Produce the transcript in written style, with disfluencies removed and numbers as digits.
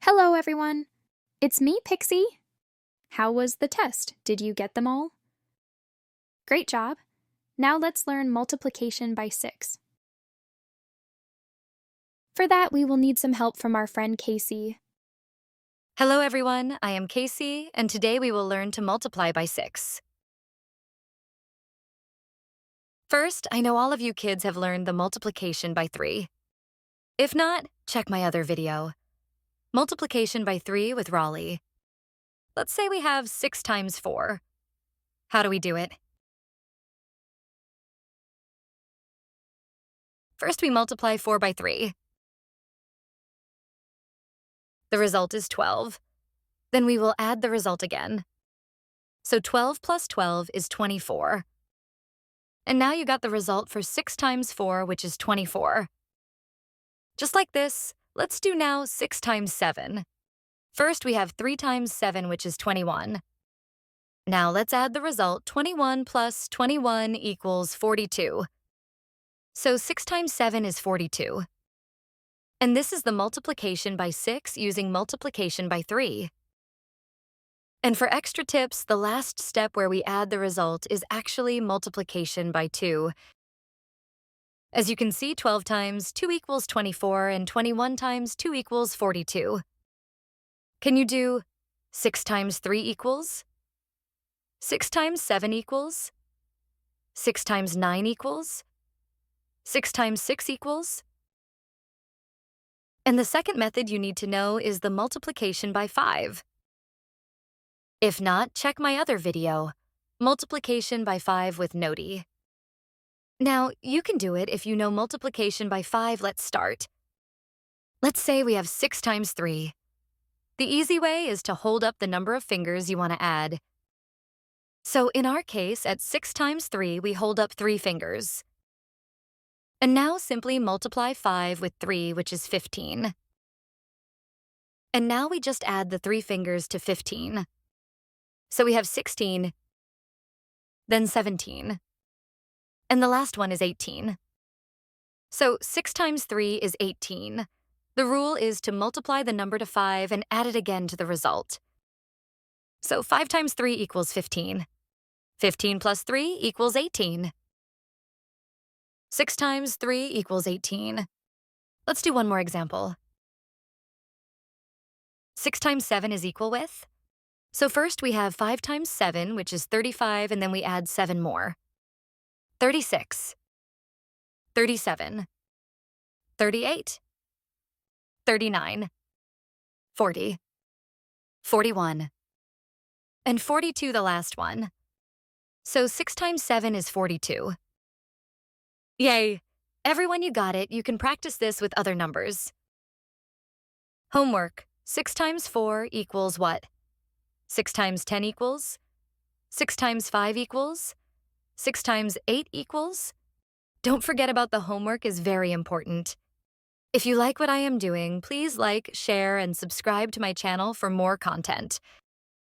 Hello, everyone. It's me, Pixie. How was the test? Did you get them all? Great job. Now let's learn multiplication by 6. For that, we will need some help from our friend Casey. Hello everyone, I am Casey, and today we will learn to multiply by 6. First, I know all of you kids have learned the multiplication by 3. If not, check my other video. Multiplication by 3 with Raleigh. Let's say we have 6 times 4. How do we do it? First, we multiply 4 by 3. The result is 12. Then we will add the result again. So 12 plus 12 is 24. And now you got the result for 6 times 4, which is 24. Just like this, let's do now 6 times 7. First, we have 3 times 7, which is 21. Now let's add the result. 21 plus 21 equals 42. So 6 times 7 is 42. And this is the multiplication by 6 using multiplication by 3. And for extra tips, the last step where we add the result is actually multiplication by 2. As you can see, 12 times 2 equals 24, and 21 times 2 equals 42. Can you do 6 times 3 equals? 6 times 7 equals? 6 times 9 equals? 6 times 6 equals? And the second method you need to know is the multiplication by 5. If not, check my other video, multiplication by 5 with Noti. Now, you can do it if you know multiplication by 5. Let's start. Let's say we have 6 times 3. The easy way is to hold up the number of fingers you want to add. So in our case, at 6 times 3, we hold up 3 fingers. And now simply multiply 5 with 3, which is 15. And now we just add the 3 fingers to 15. So we have 16, then 17. And the last one is 18. So 6 times 3 is 18. The rule is to multiply the number to 5 and add it again to the result. So 5 times 3 equals 15. 15 plus 3 equals 18. 6 times 3 equals 18. Let's do one more example. 6 times 7 is equal with? So first we have 5 times 7, which is 35, and then we add 7 more. 36, 37, 38, 39, 40, 41, and 42 the last one. So 6 times 7 is 42. Yay! Everyone, you got it. You can practice this with other numbers. Homework. 6 times 4 equals what? 6 times 10 equals? 6 times 5 equals? 6 times 8 equals? Don't forget about the homework is very important. If you like what I am doing, please like, share, and subscribe to my channel for more content.